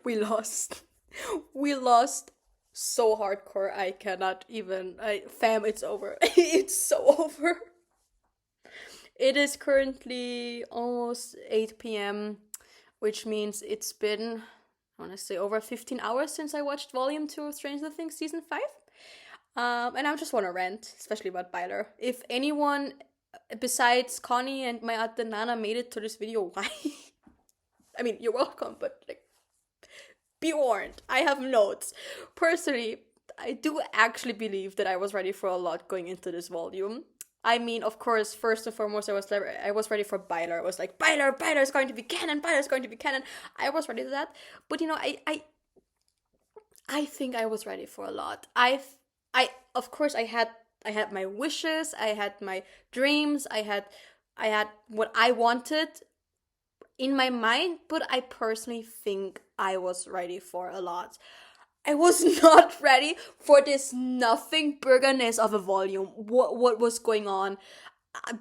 We lost. We lost so hardcore. I cannot even. Fam, it's over. It's so over. It is currently almost 8 p.m., which means it's been, I want to say, over 15 hours since I watched Volume 2 of Stranger Things Season 5. And I just want to rant, especially about byler. If anyone besides Connie and my aunt Nana made it to this video, why? I mean, you're welcome, but like, be warned. I have notes. Personally, I do actually believe that I was ready for a lot going into this volume. I mean, of course, first and foremost, I was ready for Byler. I was like, Byler is going to be canon. Byler is going to be canon. I was ready for that, but I think I was ready for a lot. Of course, I had my wishes. I had my dreams. I had what I wanted in my mind, but I personally think I was ready for a lot. I was not ready for this nothing burgerness of a volume. What was going on? I,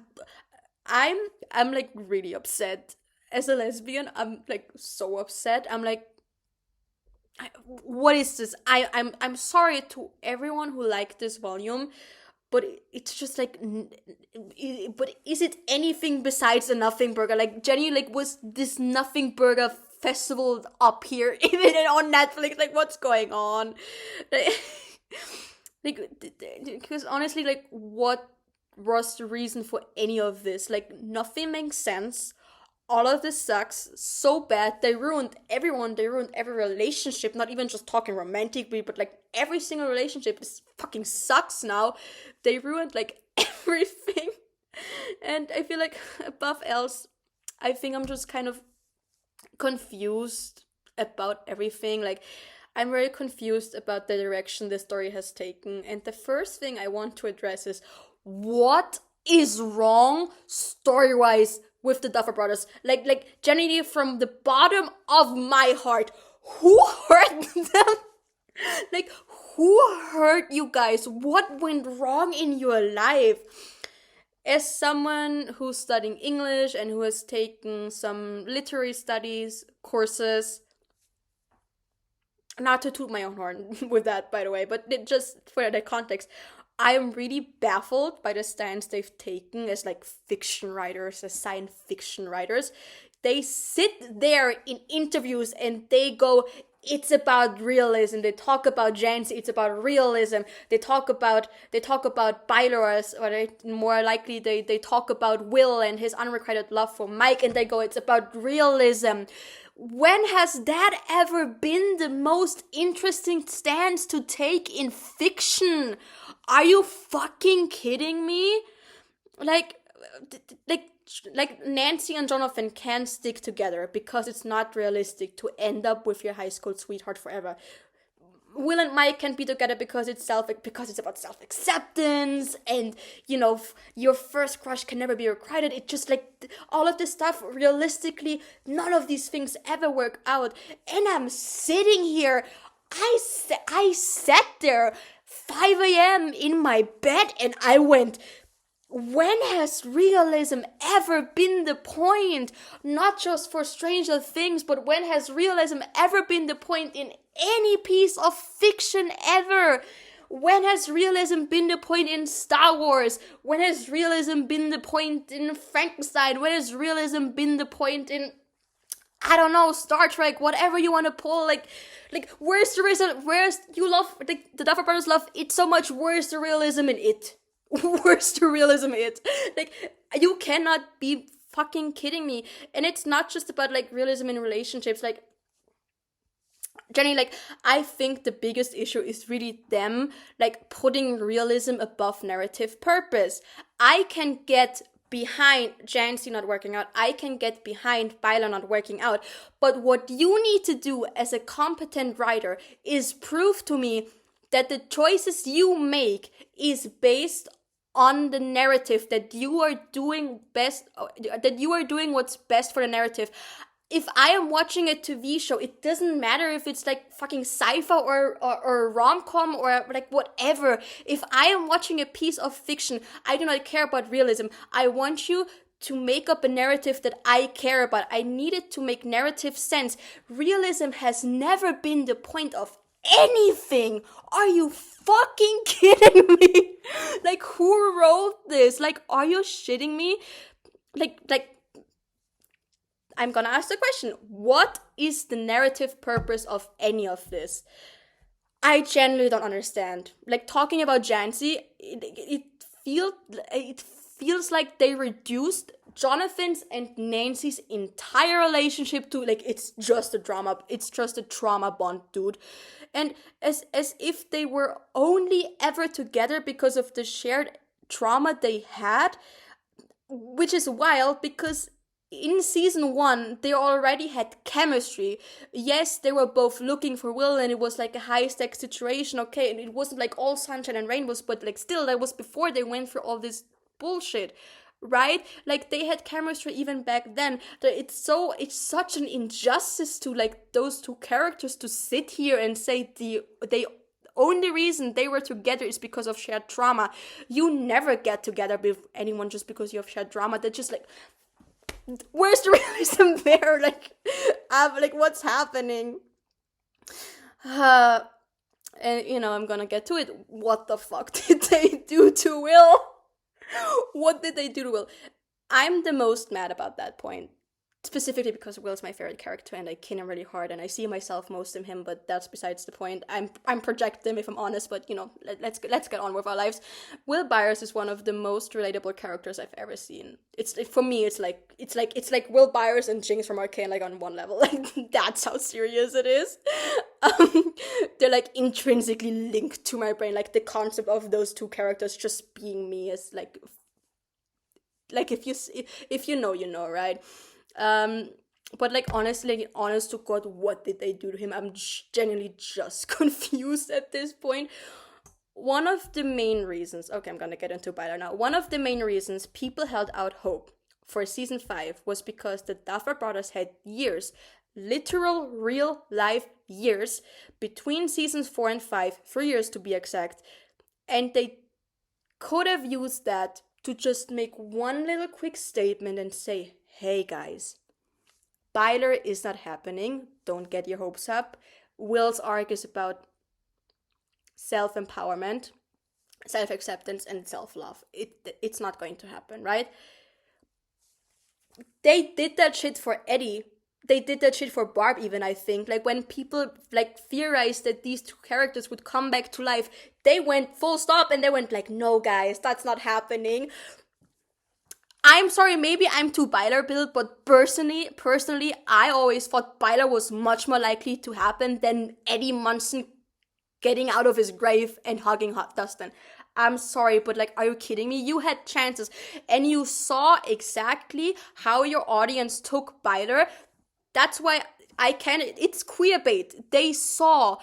I'm I'm like really upset. As a lesbian, I'm like so upset. I'm like, what is this? I'm sorry to everyone who liked this volume, but it's just like, but is it anything besides a nothing burger? Like, Jenny, like, was this nothing burger festival up here even on Netflix? Like, what's going on? Like, because honestly, like, what was the reason for any of this? Like, nothing makes sense. All of this sucks so bad. They ruined everyone. They ruined every relationship. Not even just talking romantically, but like every single relationship. This fucking sucks now. They ruined like everything. And I feel like above else, I think I'm just kind of confused about everything. Like, I'm very confused about the direction the story has taken. And the first thing I want to address is, what is wrong story wise with the Duffer Brothers? Like genuinely from the bottom of my heart, who hurt them? Like, who hurt you guys? What went wrong in your life? As someone who's studying English and who has taken some literary studies courses, not to toot my own horn with that, by the way, but just for the context, I'm really baffled by the stance they've taken as like fiction writers, as science fiction writers. They sit there in interviews and they go, it's about realism. They talk about Jancy, it's about realism. They talk about Byler, or more likely they talk about Will and his unrequited love for Mike, and they go, it's about realism. When has that ever been the most interesting stance to take in fiction? Are you fucking kidding me? Like, like, like Nancy and Jonathan can stick together because it's not realistic to end up with your high school sweetheart forever. Will and Mike can be together because it's about self-acceptance, and your first crush can never be requited. It's just like all of this stuff, realistically, none of these things ever work out. And I'm sitting here, I sat there 5 a.m. in my bed and I went, when has realism ever been the point? Not just for Stranger Things, but when has realism ever been the point in any piece of fiction ever? When has realism been the point in Star Wars? When has realism been the point in Frankenstein? When has realism been the point in, I don't know, Star Trek, whatever you want to pull? Like, where's the reason? Where's, you love, like, the Duffer Brothers love it so much, where's the realism in it? Where's the realism in it? Like, you cannot be fucking kidding me. And it's not just about, like, realism in relationships. Like, Jenny, like, I think the biggest issue is really them, like, putting realism above narrative purpose. I can get behind Jancy not working out. I can get behind Byler not working out. But what you need to do as a competent writer is prove to me that the choices you make is based on the narrative, that you are doing what's best for the narrative. If I am watching a TV show, it doesn't matter if it's like fucking sci-fi or rom-com or like whatever. If I am watching a piece of fiction, I do not care about realism. I want you to make up a narrative that I care about. I needed to make narrative sense. Realism has never been the point of anything. Are you fucking kidding me? Like, who wrote this? Like, are you shitting me? Like, I'm gonna ask the question, what is the narrative purpose of any of this? I genuinely don't understand. Like, talking about Jancy, it feels like they reduced Jonathan's and Nancy's entire relationship to, like, it's just a trauma bond, dude. And as if they were only ever together because of the shared trauma they had, which is wild because in season 1, they already had chemistry. Yes, they were both looking for Will, and it was like a high-stakes situation, okay, and it wasn't like all sunshine and rainbows, but like still, that was before they went through all this bullshit, right? Like, they had chemistry even back then. It's such an injustice to, like, those two characters to sit here and say they only reason they were together is because of shared trauma. You never get together with anyone just because you have shared trauma. That just, like, where's the realism there? Like, what's happening? And, I'm gonna get to it. What the fuck did they do to Will? What did they do to Will? I'm the most mad about that point. Specifically because Will's my favorite character and I kin him really hard and I see myself most in him, but that's besides the point. I'm projecting if I'm honest, but let's get on with our lives. Will Byers is one of the most relatable characters I've ever seen. It's for me, it's like Will Byers and Jinx from Arcane, like, on one level. Like, that's how serious it is. They're like intrinsically linked to my brain. Like, the concept of those two characters just being me is like if you know, right? But like, honestly, honest to God, what did they do to him? I'm genuinely just confused at this point. One of the main reasons, okay, I'm gonna get into byler now. One of the main reasons people held out hope for season 5 was because the Duffer Brothers had years, literal, real life years, between seasons 4 and 5, 3 years to be exact, and they could have used that to just make one little quick statement and say, hey guys, byler is not happening. Don't get your hopes up. Will's arc is about self-empowerment, self-acceptance, and self-love. It's not going to happen, right? They did that shit for Eddie. They did that shit for Barb even, I think. Like, when people, like, theorized that these two characters would come back to life, they went full stop and they went like, no guys, that's not happening. I'm sorry, maybe I'm too byler built, but personally, I always thought byler was much more likely to happen than Eddie Munson getting out of his grave and hugging Dustin. I'm sorry, but like, are you kidding me? You had chances, and you saw exactly how your audience took byler. That's why it's queer bait. They saw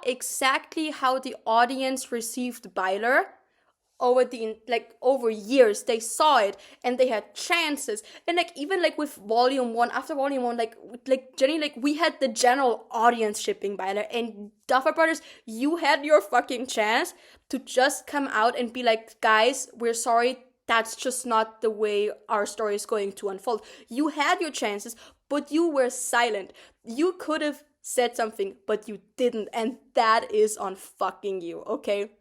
exactly how the audience received byler. Over years, they saw it, and they had chances, and like, even like with volume 1, after volume 1, like Jenny, like, we had the general audience shipping byler, and Duffer Brothers, you had your fucking chance to just come out and be like, guys, we're sorry, that's just not the way our story is going to unfold. You had your chances, but you were silent. You could have said something, but you didn't, and that is on fucking you, okay?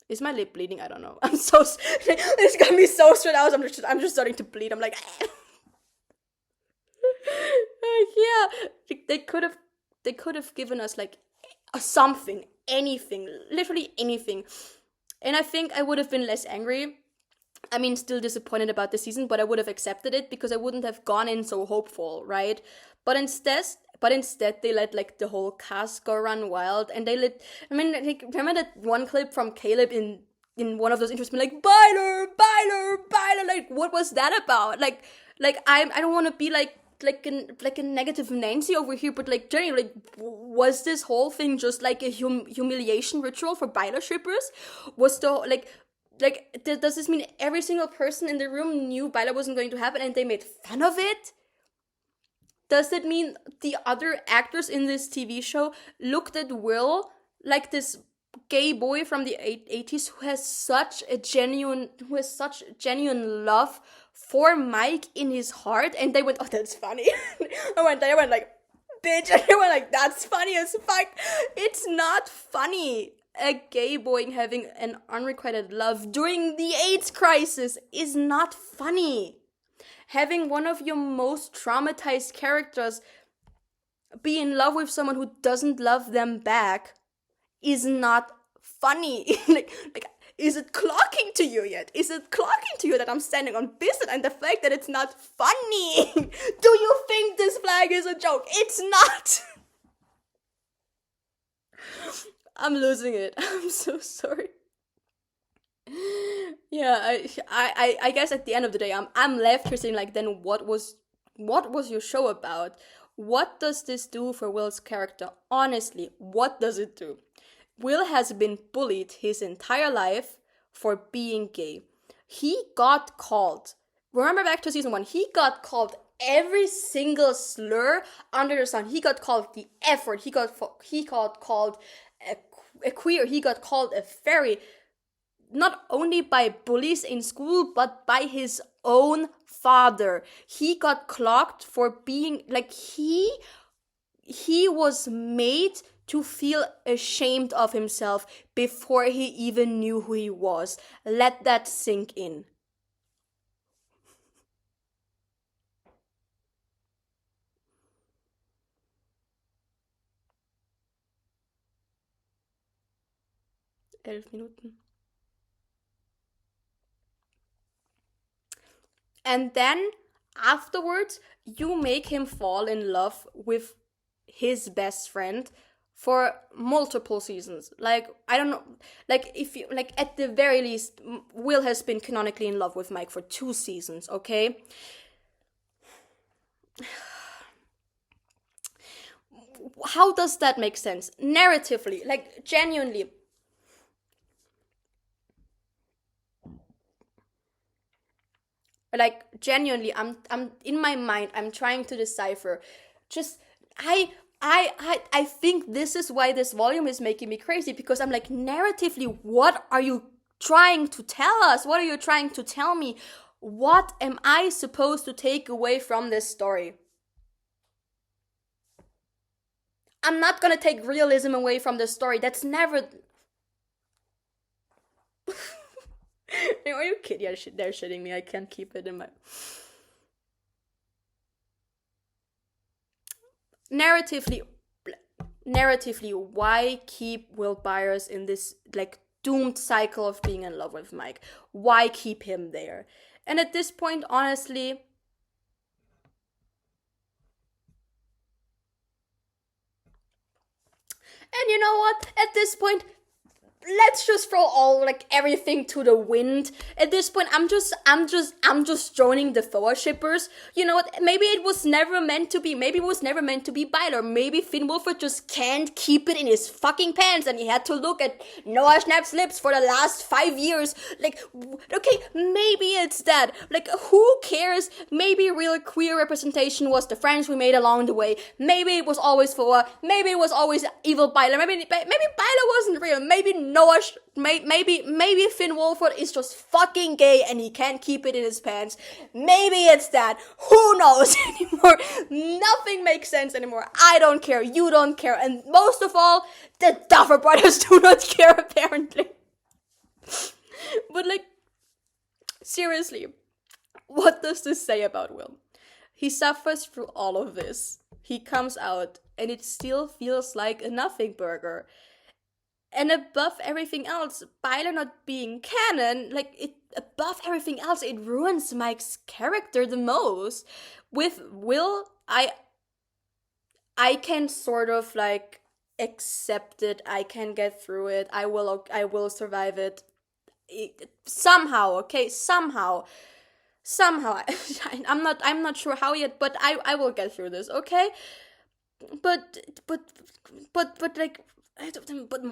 Is my lip bleeding? I don't know. I'm so... It's got me so straight out. I'm just starting to bleed. I'm like... yeah. They could have given us, like, something. Anything. Literally anything. And I think I would have been less angry. I mean, still disappointed about the season, but I would have accepted it because I wouldn't have gone in so hopeful, right? But instead, they let, like, the whole cast go run wild, and like, remember that one clip from Caleb in one of those interviews, like, byler, like, what was that about? Like, I don't want to be like a negative Nancy over here, but like, Jenny, like, was this whole thing just like a humiliation ritual for byler shippers? Was the, like, does this mean every single person in the room knew byler wasn't going to happen and they made fun of it? Does that mean the other actors in this TV show looked at Will like this gay boy from the 80s who has such genuine love for Mike in his heart, and they went, oh, that's funny. They went like, bitch, and they went like, that's funny as fuck. It's not funny. A gay boy having an unrequited love during the AIDS crisis is not funny. Having one of your most traumatized characters be in love with someone who doesn't love them back is not funny. like, is it clocking to you yet? Is it clocking to you that I'm standing on business and the fact that it's not funny? Do you think this flag is a joke? It's not. I'm losing it. I'm so sorry. Yeah, I guess at the end of the day, I'm left here saying like, then what was your show about? What does this do for Will's character? Honestly, what does it do? Will has been bullied his entire life for being gay. He got called. Remember back to season 1, he got called every single slur under the sun. He got called the F word. He got called a queer. He got called a fairy. Not only by bullies in school, but by his own father. He got clocked for being like he was made to feel ashamed of himself before he even knew who he was. Let that sink in. Minuten. And then afterwards, you make him fall in love with his best friend for multiple seasons. Like, I don't know, like, if you, like, at the very least, Will has been canonically in love with Mike for 2 seasons, okay? How does that make sense? Narratively, like, genuinely. Like, genuinely, I'm in my mind, I'm trying to decipher. Just, I think this is why this volume is making me crazy, because I'm like, narratively, what are you trying to tell us? What are you trying to tell me? What am I supposed to take away from this story? I'm not gonna take realism away from this story. That's never. Are you kidding? Yeah, they're shitting me. I can't keep it in my. Narratively, why keep Will Byers in this like doomed cycle of being in love with Mike? Why keep him there? And at this point, honestly, and you know what? At this point, let's just throw all like everything to the wind. At this point, I'm just joining the Thor shippers. You know what? Maybe it was never meant to be. Maybe it was never meant to be byler. Maybe Finn Wolford just can't keep it in his fucking pants, and he had to look at Noah Schnapp's lips for the last 5 years. Like, okay, maybe it's that. Like, who cares? Maybe real queer representation was the friends we made along the way. Maybe it was always Thor. Maybe it was always evil byler. Maybe byler wasn't real. Maybe Finn Wolford is just fucking gay and he can't keep it in his pants. Maybe it's that. Who knows anymore? Nothing makes sense anymore. I don't care. You don't care. And most of all, the Duffer Brothers do not care, apparently. But like, seriously, what does this say about Will? He suffers through all of this. He comes out and it still feels like a nothing burger. And above everything else, byler not being canon, like, it above everything else, it ruins Mike's character the most. With Will, I can sort of like accept it. I can get through it. I will survive it. Somehow, okay, somehow. I'm not sure how yet, but I will get through this, okay? But like, but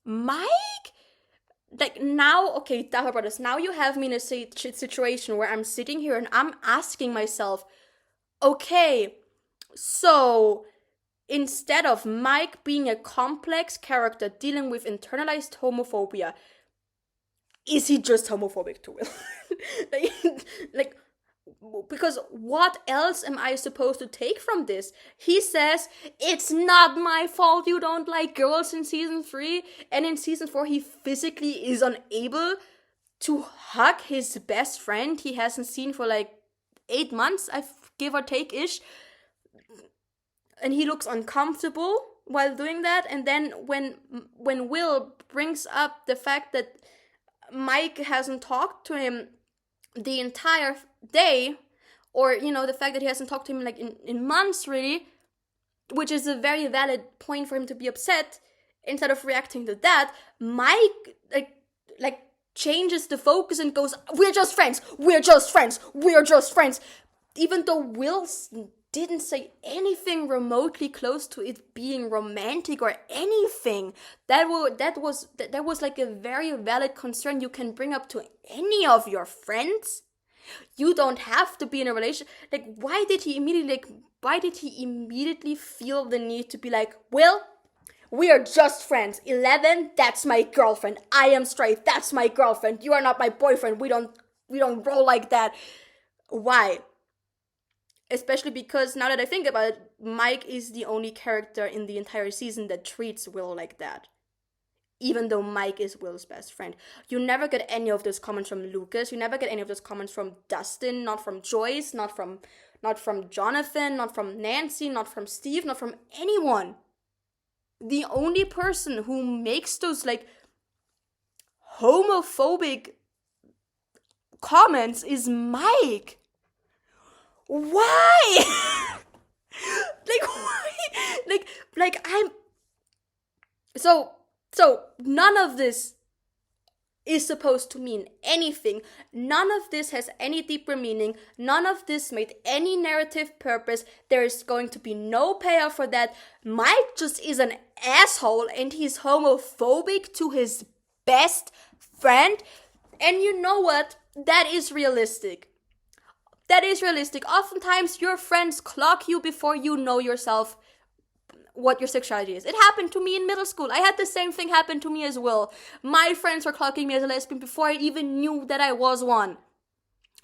Mike? Like, now, okay, Duffer Brothers, now you have me in a situation where I'm sitting here and I'm asking myself, okay, so instead of Mike being a complex character dealing with internalized homophobia, is he just homophobic to Will? like, because what else am I supposed to take from this? He says, it's not my fault you don't like girls in season 3, and in season 4 he physically is unable to hug his best friend he hasn't seen for like 8 months, give or take-ish, and he looks uncomfortable while doing that. And then when Will brings up the fact that Mike hasn't talked to him the entire day, or the fact that he hasn't talked to him like in months really, which is a very valid point for him to be upset, instead of reacting to that, Mike like changes the focus and goes, we're just friends, even though Will didn't say anything remotely close to it being romantic or anything. That was like a very valid concern you can bring up to any of your friends. You don't have to be in a relationship. Like, why did he immediately feel the need to be like, Will, we are just friends. 11, that's my girlfriend. I am straight, that's my girlfriend. You are not my boyfriend. We don't roll like that. Why? Especially because, now that I think about it, Mike is the only character in the entire season that treats Will like that. Even though Mike is Will's best friend. You never get any of those comments from Lucas. You never get any of those comments from Dustin, not from Joyce, not from Jonathan, not from Nancy, not from Steve, not from anyone. The only person who makes those like homophobic comments is Mike. Why? Why? I'm... So none of this is supposed to mean anything. None of this has any deeper meaning. None of this made any narrative purpose. There is going to be no payoff for that. Mike just is an asshole, and he's homophobic to his best friend. And you know what? That is realistic. Oftentimes, your friends clock you before you know yourself what your sexuality is. It happened to me in middle school. I had the same thing happen to me as well. My friends were clocking me as a lesbian before I even knew that I was one.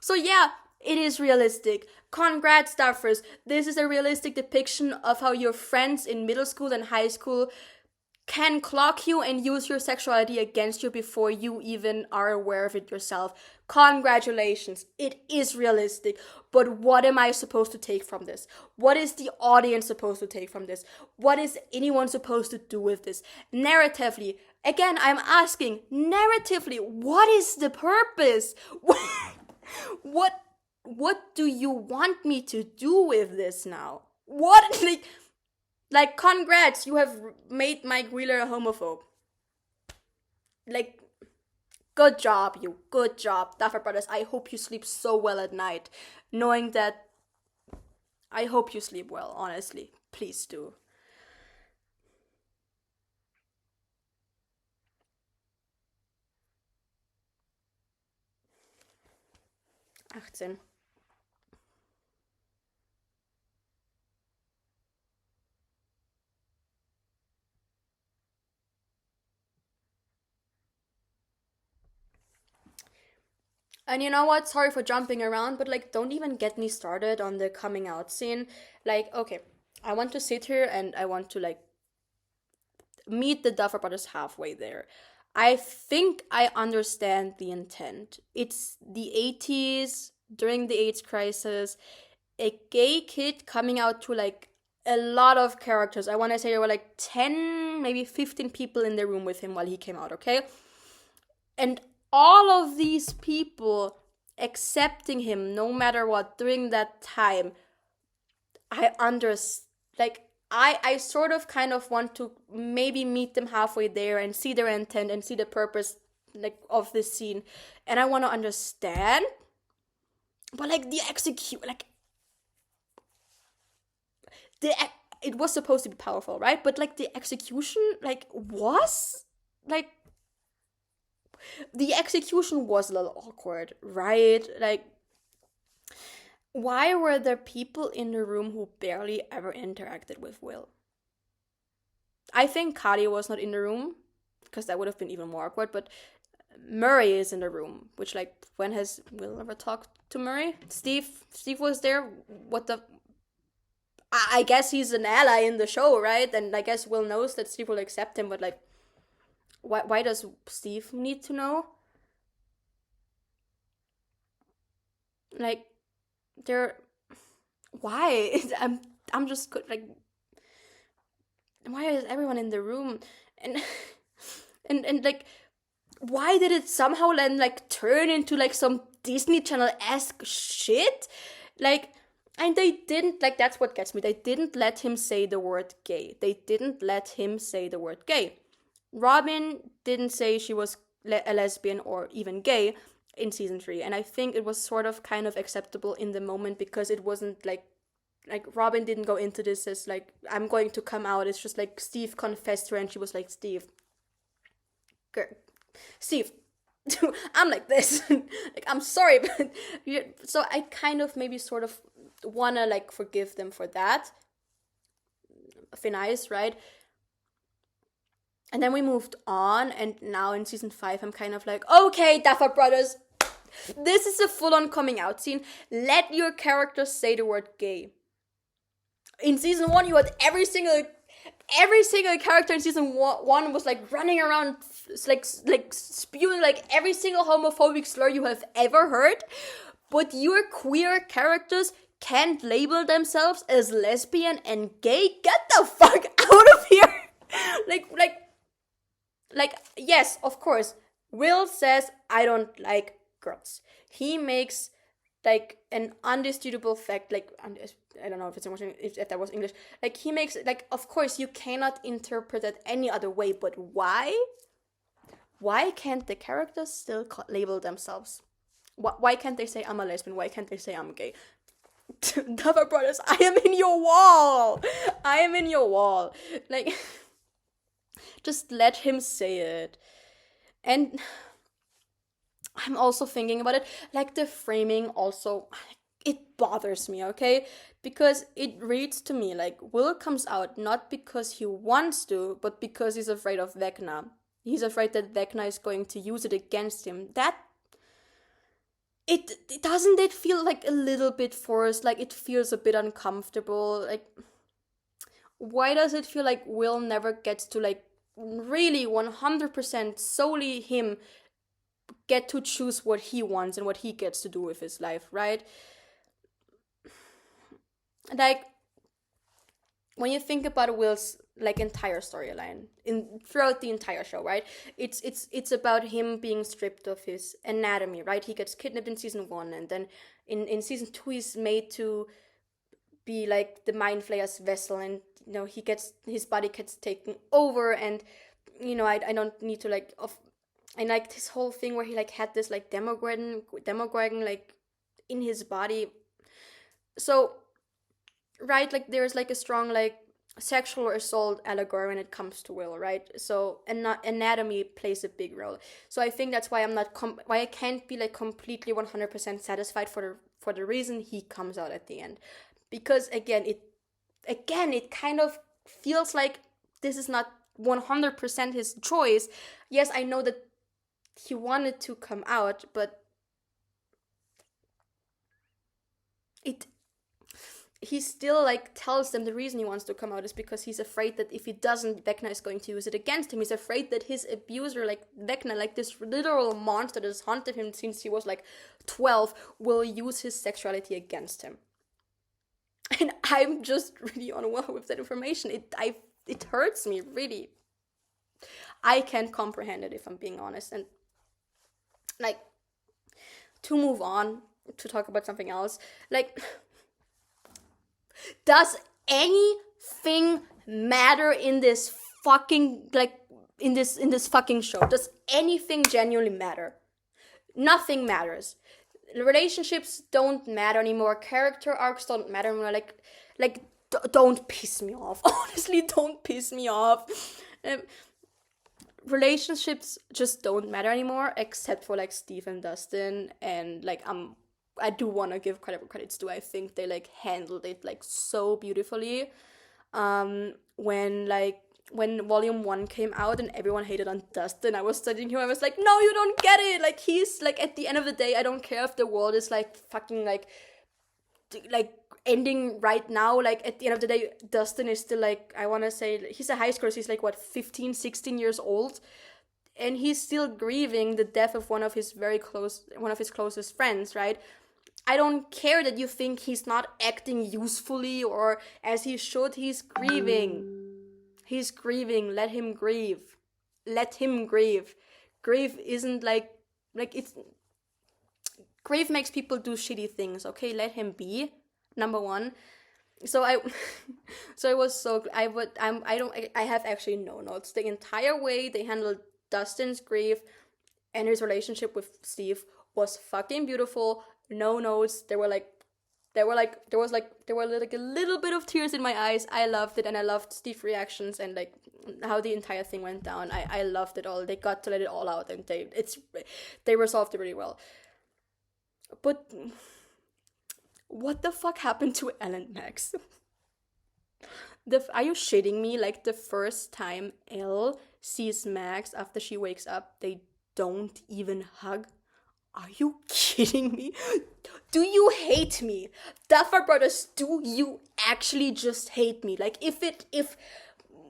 So yeah, it is realistic. Congrats, Duffers. This is a realistic depiction of how your friends in middle school and high school can clock you and use your sexuality against you before you even are aware of it yourself. Congratulations. It is realistic. But what am I supposed to take from this? What is the audience supposed to take from this? What is anyone supposed to do with this? Narratively, again, I'm asking, narratively, what is the purpose? What do you want me to do with this now? What? Like, congrats, you have made Mike Wheeler a homophobe. Like, good job, you. Good job, Duffer Brothers. I hope you sleep so well at night, knowing that... I hope you sleep well, honestly. Please do. Achtzehn. And you know what? Sorry for jumping around, but like, don't even get me started on the coming out scene. Like, okay, I want to sit here and I want to like meet the Duffer Brothers halfway there. I think I understand the intent. It's the 80s, during the AIDS crisis, a gay kid coming out to like a lot of characters. I want to say there were like 10, maybe 15 people in the room with him while he came out, okay? And all of these people accepting him no matter what during that time, I understand. Like, I sort of kind of want to maybe meet them halfway there and see their intent and see the purpose like of this scene, and I want to understand. But like the it was supposed to be powerful, right? But like the execution, like was like the execution was a little awkward, right? Like, why were there people in the room who barely ever interacted with Will? I think Kali was not in the room because that would have been even more awkward. But Murray is in the room, which like when has Will ever talked to Murray? Steve was there. What the? I guess he's an ally in the show, right? And I guess Will knows that Steve will accept him. But like, why does Steve need to know? Like, they're why? I'm just like, why is everyone in the room? And and like, why did it somehow then like turn into like some Disney Channel esque shit? Like, and they didn't, like, that's what gets me. They didn't let him say the word gay. They didn't let him say the word gay. Robin didn't say she was a lesbian or even gay in season 3, and I think it was sort of kind of acceptable in the moment because it wasn't like Robin didn't go into this as like, I'm going to come out. It's just like Steve confessed to her and she was like, Steve, I'm like this. Like, I'm sorry, but so I kind of maybe sort of wanna like forgive them for that. Finnice, right? And then we moved on, and now in season 5, I'm kind of like, okay, Duffer Brothers, this is a full-on coming out scene. Let your characters say the word gay. In season 1, you had every single character in season 1 was like running around like spewing like every single homophobic slur you have ever heard. But your queer characters can't label themselves as lesbian and gay. Get the fuck out of here. like yes, of course, Will says I don't like girls. He makes like an undisputable fact, like, I don't know if it's if that was English. Like, he makes, like, of course you cannot interpret it any other way, but why? Why can't the characters still label themselves? Why can't they say I'm a lesbian? Why can't they say I'm gay? Duffer Brothers, I am in your wall. I am in your wall. Like, just let him say it. And I'm also thinking about it, like, the framing also, it bothers me, okay? Because it reads to me like Will comes out not because he wants to, but because he's afraid of Vecna. He's afraid that Vecna is going to use it against him. That, it doesn't it feel like a little bit forced, like it feels a bit uncomfortable. Like, why does it feel like Will never gets to like really 100% solely him get to choose what he wants and what he gets to do with his life, right? Like, when you think about Will's like entire storyline in throughout the entire show, right? It's about him being stripped of his anatomy, right? He gets kidnapped in season 1, and then in season 2 he's made to be like the mind flayer's vessel, and he gets, his body gets taken over, and I don't need to like and like this whole thing where he like had this like demogorgon like in his body. So, right, like there's like a strong like sexual assault allegory when it comes to Will, right? So anatomy plays a big role. So I think that's why I'm not why I can't be like completely 100% satisfied for the reason he comes out at the end, because again it kind of feels like this is not 100% his choice. Yes, I know that he wanted to come out, but he still like tells them the reason he wants to come out is because he's afraid that if he doesn't, Vecna is going to use it against him. He's afraid that his abuser, like Vecna, like this literal monster that has haunted him since he was like 12, will use his sexuality against him. And I'm just really unwell with that information. It hurts me, really. I can't comprehend it, if I'm being honest. And like, to move on to talk about something else, like, does anything matter in this fucking like in this fucking show? Does anything genuinely matter? Nothing matters. Relationships don't matter anymore. Character arcs don't matter anymore. Don't piss me off. Honestly, don't piss me off. Relationships just don't matter anymore, except for like Steve and Dustin, and like I do want to give credit where credit's due. I think they like handled it like so beautifully. When like when volume 1 came out and everyone hated on Dustin, I was studying him. I was like, no, you don't get it. Like, he's like, at the end of the day, I don't care if the world is like fucking like ending right now. Like, at the end of the day, Dustin is still like, I want to say, he's a high schooler, so he's like, what, 15, 16 years old, and he's still grieving the death of one of his closest friends, right? I don't care that you think he's not acting usefully or as he should. He's grieving. He's grieving. Let him grieve. Let him grieve. Grief isn't like it's, grief makes people do shitty things, okay? Let him be. Number one. I have actually no notes. The entire way they handled Dustin's grief and his relationship with Steve was fucking beautiful. No notes. There were like a little bit of tears in my eyes. I loved it, and I loved Steve's reactions and like how the entire thing went down. I loved it all. They got to let it all out, and they resolved it really well. But what the fuck happened to Elle and Max? Are you shitting me? Like, the first time Elle sees Max after she wakes up, they don't even hug. Are you kidding me? Do you hate me? Duffer Brothers, do you actually just hate me? Like, if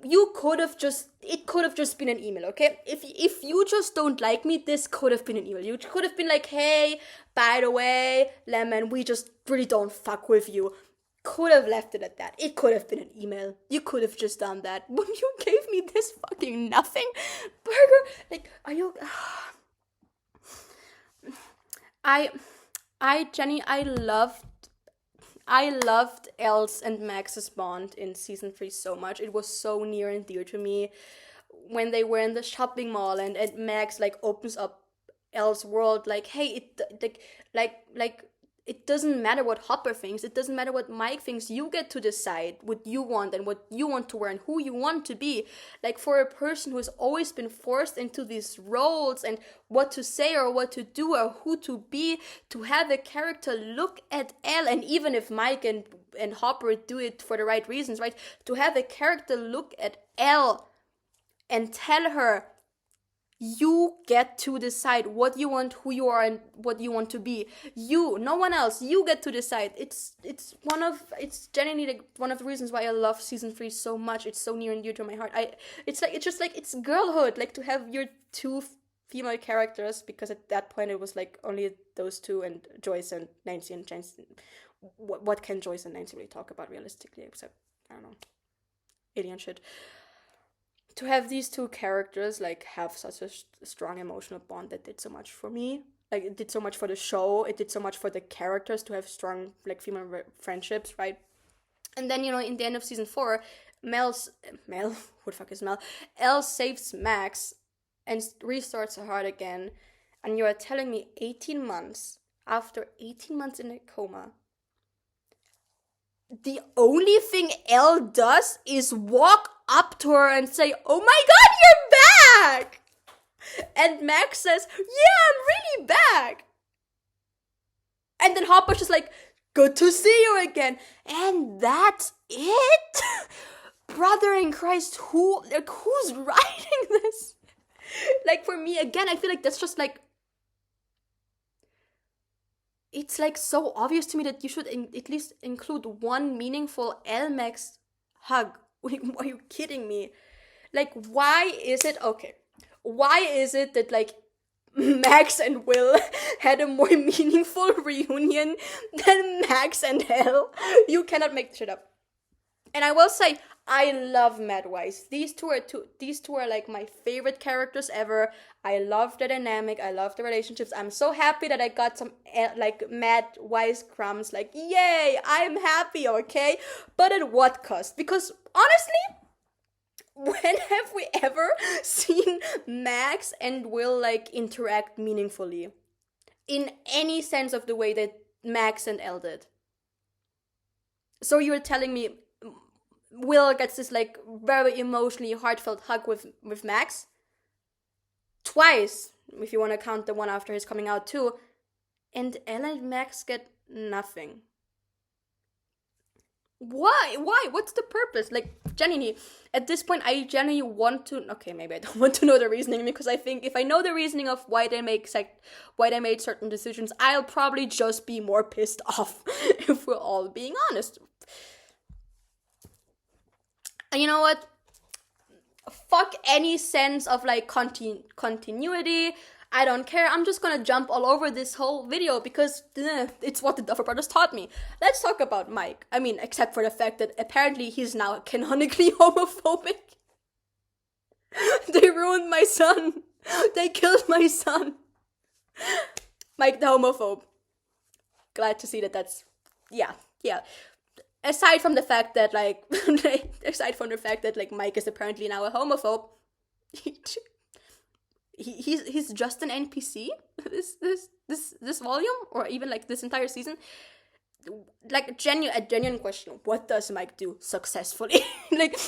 you could have just, it could have just been an email, okay? If you just don't like me, this could have been an email. You could have been like, hey, by the way, Lemon, we just really don't fuck with you. Could have left it at that. It could have been an email. You could have just done that. But you gave me this fucking nothing burger. Like, are you... Jenny, I loved Elle's and Max's bond in season 3 so much. It was so near and dear to me. When they were in the shopping mall and Max like opens up Elle's world, like, hey, it doesn't matter what Hopper thinks. It doesn't matter what Mike thinks. You get to decide what you want and what you want to wear and who you want to be. Like, for a person who's always been forced into these roles and what to say or what to do or who to be, to have a character look at Elle, and even if Mike and Hopper do it for the right reasons, right? To have a character look at Elle and tell her, you get to decide what you want, who you are, and what you want to be. You, no one else. You get to decide. It's genuinely like one of the reasons why I love season 3 so much. It's so near and dear to my heart. It's girlhood. Like, to have your two female characters, because at that point it was like only those two and Joyce and Nancy and Jensen. What can Joyce and Nancy really talk about realistically, except, I don't know, alien shit. To have these two characters like have such a strong emotional bond that did so much for me. Like, it did so much for the show. It did so much for the characters to have strong like female friendships, right? And then, in the end of season 4, Mel, who the fuck is Mel? Elle saves Max and restarts her heart again. And you are telling me 18 months, after 18 months in a coma, the only thing Elle does is walk up to her and say, oh my god, you're back! And Max says, yeah, I'm really back! And then Hopper's just like, good to see you again. And that's it? Brother in Christ, who's writing this? Like, for me, again, I feel like that's just like, it's like so obvious to me that you should at least include one meaningful Elle-Max hug. Are you kidding me? Like, why is it that like Max and Will had a more meaningful reunion than Max and Elle? You cannot make this shit up. And I will say, I love Matt Weiss. These two are like my favorite characters ever. I love the dynamic. I love the relationships. I'm so happy that I got some like Matt Weiss crumbs. Like, yay, I'm happy, okay? But at what cost? Because honestly, when have we ever seen Max and Will like interact meaningfully? In any sense of the way that Max and Elle did. So you're telling me Will gets this like very emotionally heartfelt hug with Max twice, if you want to count the one after his coming out too, and Elle and Max get nothing. Why? What's the purpose? Like, genuinely, at this point, I genuinely want to. Okay, maybe I don't want to know the reasoning, because I think if I know the reasoning of why they made certain decisions, I'll probably just be more pissed off. If we're all being honest. And you know what? Fuck any sense of like continuity. I don't care. I'm just gonna jump all over this whole video because it's what the Duffer Brothers taught me. Let's talk about Mike. I mean, except for the fact that apparently he's now canonically homophobic. They ruined my son. They killed my son. Mike the homophobe. Glad to see that that's... Yeah. Aside from the fact that, like... Mike is apparently now a homophobe, he's just an NPC this volume, or even like this entire season. Like a genuine question: what does Mike do successfully? Like,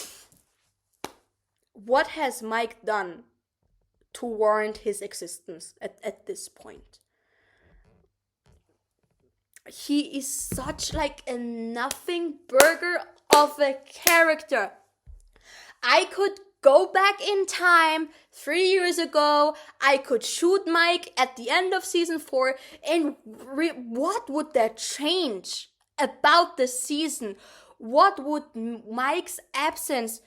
what has Mike done to warrant his existence at this point? He is such like a nothing burger of a character. I could go back in time 3 years ago. I could shoot Mike at the end of season 4, and what would that change about the season? What would Mike's absence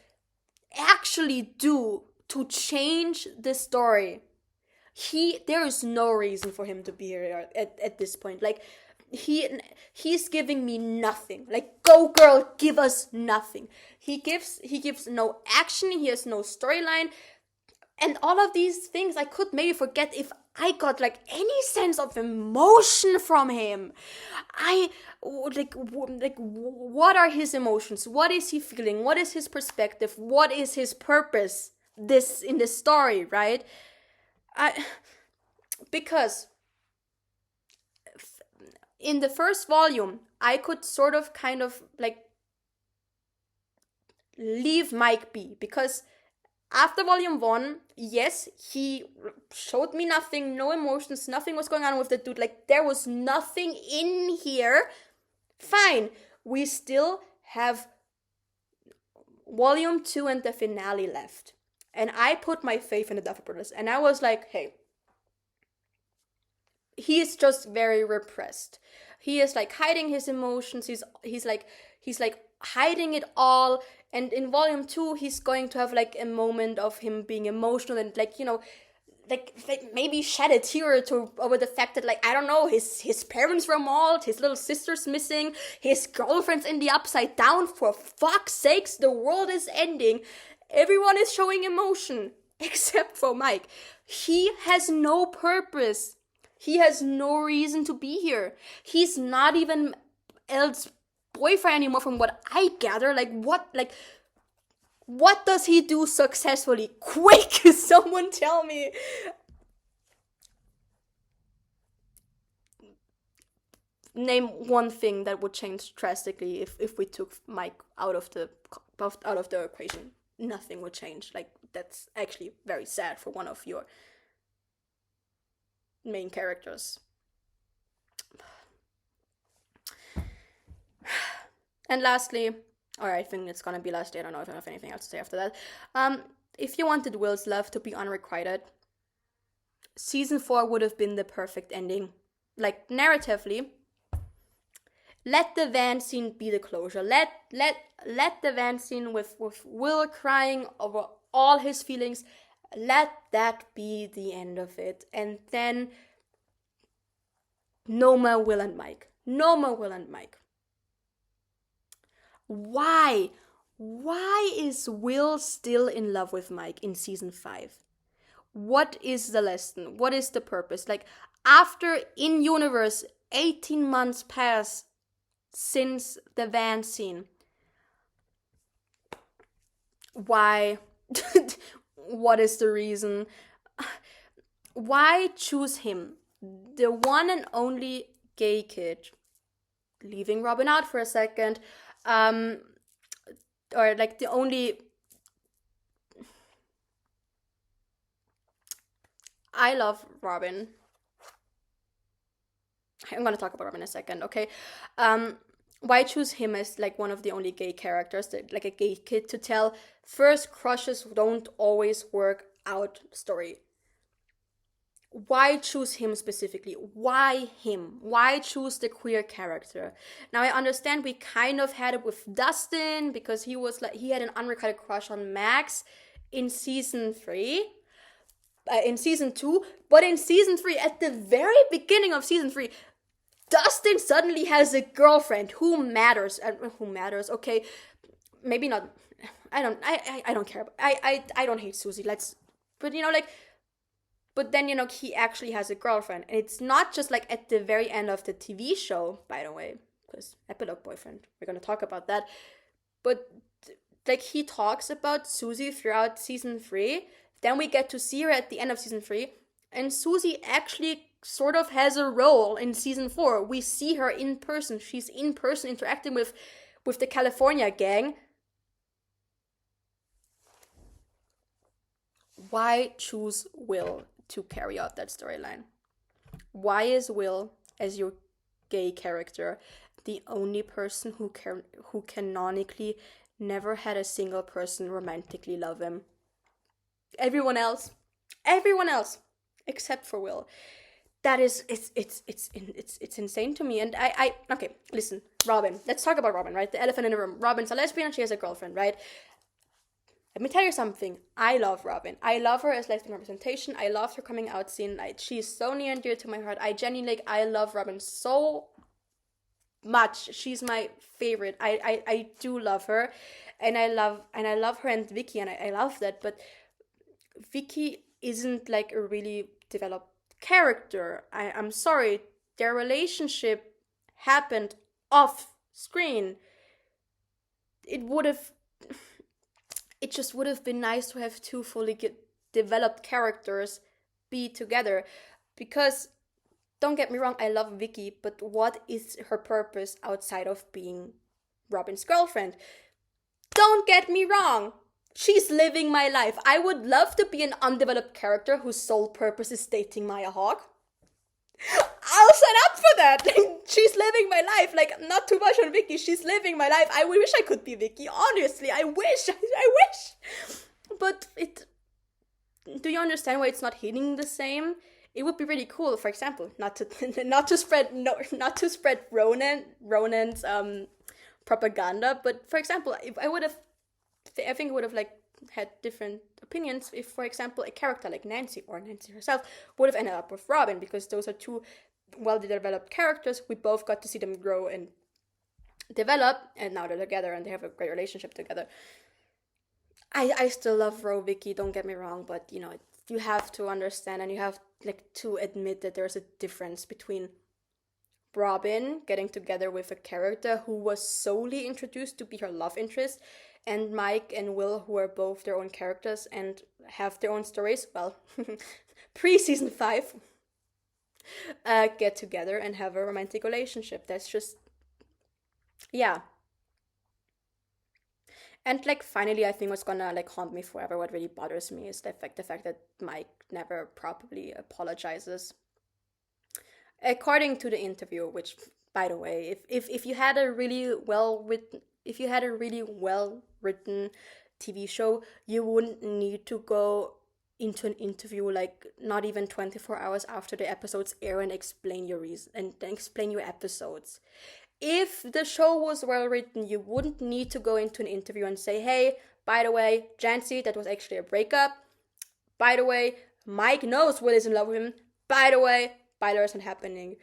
actually do to change the story? There is no reason for him to be here at this point. Like, he's giving me nothing. Like, go girl, give us nothing. He gives no action. He has no storyline, and all of these things I could maybe forget if I got like any sense of emotion from him. What are his emotions? What is he feeling? What is his perspective? What is his purpose in this story, right? Because in the first volume, I could sort of kind of like leave Mike be, because after volume 1, yes, he showed me nothing, no emotions, nothing was going on with the dude. Like, there was nothing in here. Fine, we still have volume 2 and the finale left. And I put my faith in the Duffer Brothers, and I was like, hey, he's just very repressed. He is like hiding his emotions. He's like hiding it all. And in volume 2, he's going to have like a moment of him being emotional and like, you know, like maybe shed a tear or two over the fact that, like, I don't know, his parents were mauled, his little sister's missing, his girlfriend's in the upside down. For fuck's sakes, the world is ending. Everyone is showing emotion except for Mike. He has no purpose. He has no reason to be here. He's not even Elle's boyfriend anymore, from what I gather. What does he do successfully? Quick, someone tell me. Name one thing that would change drastically if we took Mike out of the equation. Nothing would change. Like, that's actually very sad for one of your main characters. And lastly, or I think it's gonna be lastly, I don't know if I have anything else to say after that. If you wanted Will's love to be unrequited, season 4 would have been the perfect ending. Like, narratively, let the van scene be the closure. Let the van scene with Will crying over all his feelings, let that be the end of it. And then no more Will and Mike. No more Will and Mike. Why? Why is Will still in love with Mike in season 5? What is the lesson? What is the purpose? Like, after in-universe 18 months pass since the van scene. Why? What is the reason? Why choose him? The one and only gay kid. Leaving Robin out for a second. Or like the only... I love Robin. I'm gonna talk about Robin in a second, okay? why choose him as like one of the only gay characters, that, like a gay kid, to tell first crushes don't always work out story? Why choose him specifically? Why him? Why choose the queer character? Now I understand we kind of had it with Dustin because he had an unrequited crush on Max in season 3, in season 2, but in season 3, at the very beginning of season 3, Dustin suddenly has a girlfriend who matters. Who matters? Okay, maybe not. I don't care. I don't hate Susie. But like, but then he actually has a girlfriend, and it's not just like at the very end of the TV show, by the way, because epilogue boyfriend. We're gonna talk about that, but like he talks about Susie throughout season 3. Then we get to see her at the end of season 3, and Susie actually sort of has a role in season 4. We see her in person. She's in person interacting with the California gang. Why choose Will to carry out that storyline? Why is Will, as your gay character, the only person who canonically never had a single person romantically love him? Everyone else, except for Will. That is, it's insane to me. And I okay, listen, Robin. Let's talk about Robin, right? The elephant in the room. Robin's a lesbian and she has a girlfriend, right? Let me tell you something. I love Robin. I love her as lesbian representation. I love her coming out scene. She's so near and dear to my heart. I genuinely, I love Robin so much. She's my favorite. I do love her, and I love her and Vicky, and I love that. But Vicky isn't like a really developed character. I'm sorry. Their relationship happened off screen. It just would have been nice to have two fully developed characters be together. Because, don't get me wrong, I love Vicky, but what is her purpose outside of being Robin's girlfriend? Don't get me wrong, she's living my life. I would love to be an undeveloped character whose sole purpose is dating Maya Hawke. I'll sign up for that. She's living my life. Like, not too much on Vicky. She's living my life. I wish I could be Vicky. Honestly, I wish. I wish. But do you understand why it's not hitting the same? It would be really cool, for example, not to spread Ronan's propaganda, but for example, if I think I would have like had different opinions if, for example, a character like Nancy or Nancy herself would have ended up with Robin, because those are two well-developed characters. We both got to see them grow and develop, and now they're together and they have a great relationship together. I still love Vicky, don't get me wrong, but you have to understand and you have like to admit that there's a difference between Robin getting together with a character who was solely introduced to be her love interest, and Mike and Will, who are both their own characters and have their own stories, well, pre-season 5, get together and have a romantic relationship. That's just, yeah. And like finally, I think what's gonna like haunt me forever, what really bothers me, is the fact that Mike never properly apologizes. According to the interview, which, by the way, if you had a really well written TV show, you wouldn't need to go into an interview like not even 24 hours after the episodes air and explain your reason and explain your episodes. If the show was well written, you wouldn't need to go into an interview and say, hey, by the way, Jancy, that was actually a breakup. By the way, Mike knows Will is in love with him. By the way, byler isn't happening.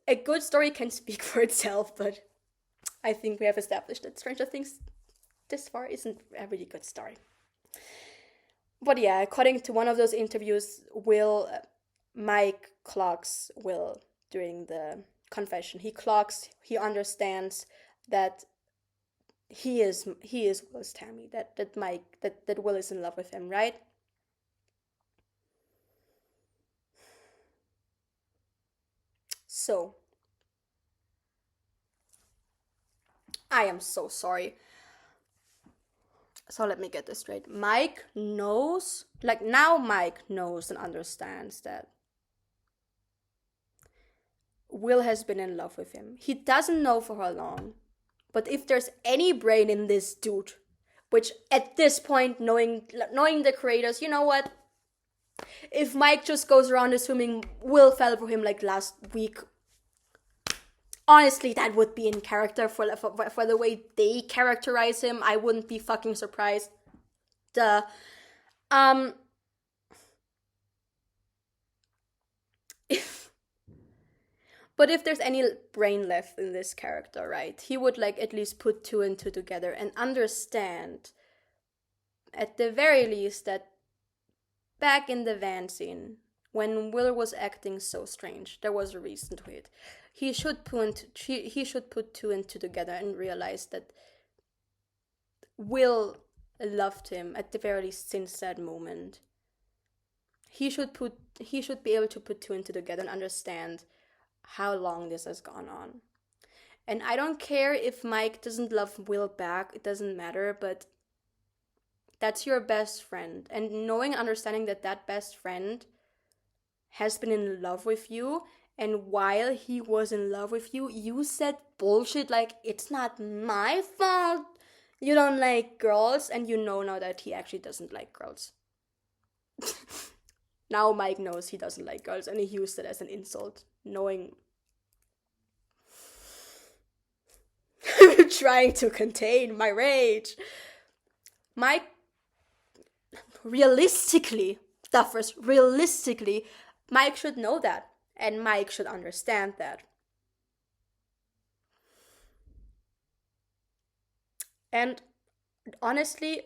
A good story can speak for itself, but I think we have established that Stranger Things this far isn't a really good story. But yeah, according to one of those interviews, Mike clocks Will during the confession. He understands that he is Will's Tammy, that Will is in love with him, right? So, I am so sorry. So let me get this straight. Mike knows and understands that Will has been in love with him. He doesn't know for how long. But if there's any brain in this dude, which at this point, knowing the creators, you know what? If Mike just goes around assuming Will fell for him like last week, honestly, that would be in character for the way they characterize him. I wouldn't be fucking surprised. Duh. But if there's any brain left in this character, right, he would like at least put two and two together and understand, at the very least, that back in the van scene, when Will was acting so strange, there was a reason to it. He should put two and two together and realize that Will loved him at the very least since that moment. He should be able to put two and two together and understand how long this has gone on. And I don't care if Mike doesn't love Will back, it doesn't matter, but that's your best friend. And knowing, understanding that best friend has been in love with you, and while he was in love with you, you said bullshit like, it's not my fault you don't like girls, and you know now that he actually doesn't like girls. Now Mike knows he doesn't like girls, and he used it as an insult, knowing... I'm trying to contain my rage. Mike, realistically, Mike should know that, and Mike should understand that. And honestly,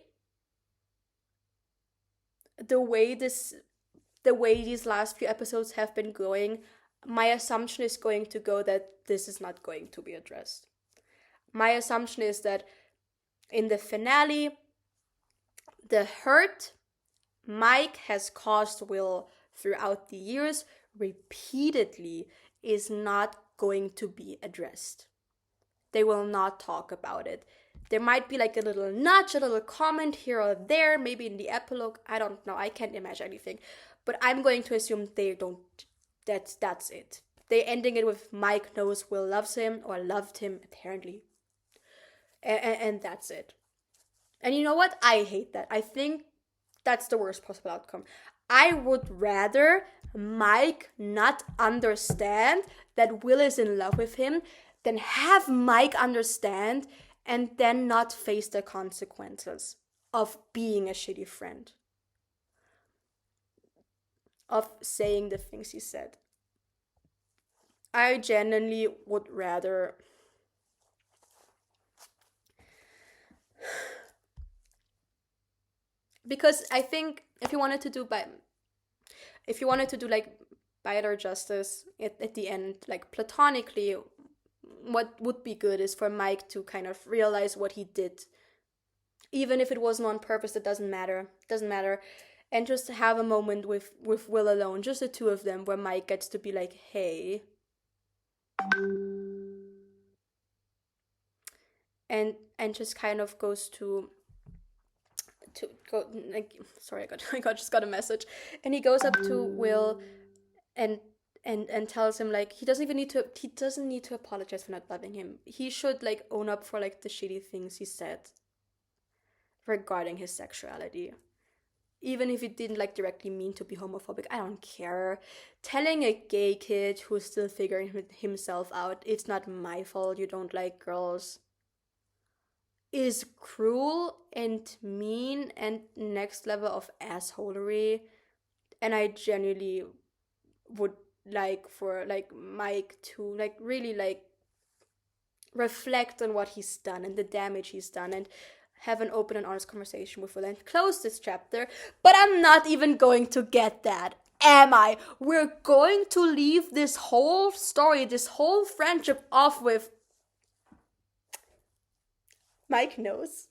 the way these last few episodes have been going, my assumption is going to go that this is not going to be addressed. My assumption is that in the finale, the hurt Mike has caused Will throughout the years repeatedly is not going to be addressed. They will not talk about it. There might be like a little nudge, a little comment here or there, maybe in the epilogue. I don't know. I can't imagine anything. But I'm going to assume they don't. That's it. They're ending it with Mike knows Will loves him, or loved him, apparently. And that's it. And you know what? I hate that. I think that's the worst possible outcome. I would rather Mike not understand that Will is in love with him than have Mike understand and then not face the consequences of being a shitty friend. Of saying the things he said. I genuinely would rather... Because I think if you wanted to do like byler justice at the end, like platonically, what would be good is for Mike to kind of realize what he did. Even if it wasn't on purpose, it doesn't matter. And just have a moment with Will alone, just the two of them, where Mike gets to be like, hey. And just kind of goes to go, like, sorry, I just got a message, and he goes up to Will and tells him like he doesn't need to apologize for not loving him. He should like own up for like the shitty things he said regarding his sexuality, even if he didn't like directly mean to be homophobic. I don't care. Telling a gay kid who's still figuring himself out, it's not my fault you don't like girls, is cruel and mean and next level of assholery. And I genuinely would like for like Mike to like really like reflect on what he's done and the damage he's done, and have an open and honest conversation with Will and close this chapter. But I'm not even going to get that, am I? We're going to leave this whole story, this whole friendship off with Mike knows,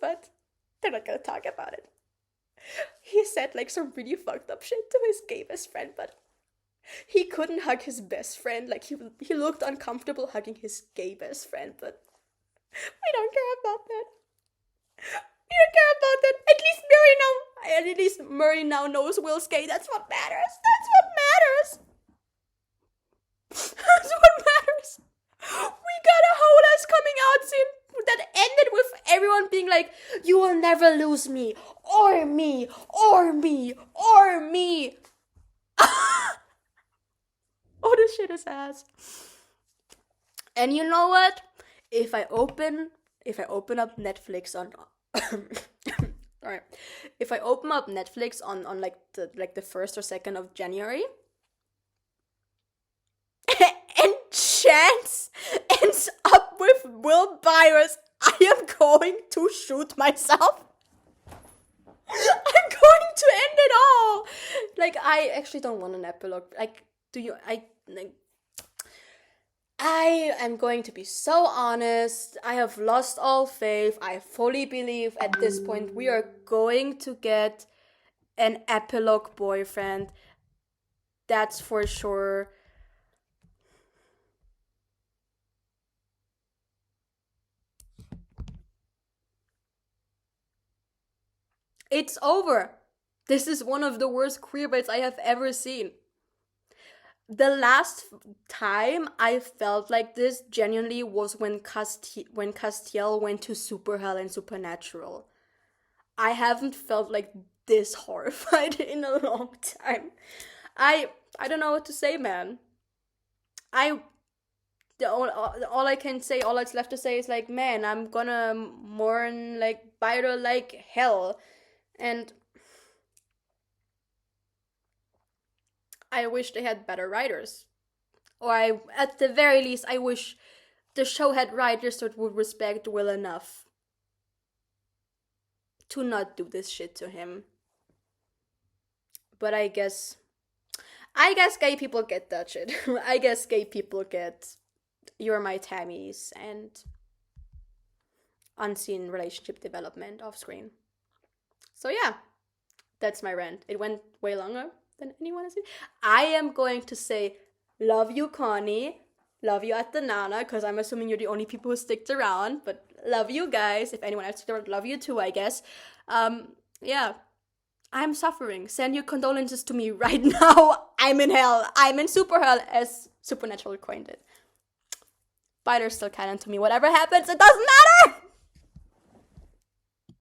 but they're not gonna talk about it. He said like some really fucked up shit to his gay best friend, but he couldn't hug his best friend. Like he looked uncomfortable hugging his gay best friend, but we don't care about that. At least Murray now knows Will's gay. That's what matters. That's what matters. We got a whole ass coming out scene that ended with everyone being like, "You will never lose me, or me, or me, or me." Oh, this shit is ass. And you know what? If I open up Netflix on alright. If I open up Netflix on like the 1st or 2nd of January and chance ends up with Will Byers, I am going to shoot myself. I'm going to end it all. Like, I actually don't want an epilogue. Like, do you? I am going to be so honest. I have lost all faith. I fully believe at this point we are going to get an epilogue boyfriend. That's for sure. It's over. This is one of the worst queerbaits I have ever seen. The last time I felt like this genuinely was when Castiel went to Super Hell and Supernatural. I haven't felt like this horrified in a long time. I don't know what to say, man. All I can say, all that's left to say is like, man, I'm gonna mourn like byler like hell, and I wish they had better writers. Or at the very least, I wish the show had writers that would respect Will enough to not do this shit to him. But I guess gay people get that shit. I guess gay people get "You're my Tammys" and unseen relationship development off screen. So yeah, that's my rant. It went way longer than anyone has seen. I am going to say, love you, Connie. Love you at the Nana, because I'm assuming you're the only people who sticked around. But love you guys. If anyone else sticked around, love you too, I guess. Yeah. I'm suffering. Send your condolences to me right now. I'm in hell. I'm in super hell, as Supernatural coined it. Byler's still canon to me. Whatever happens, it doesn't matter!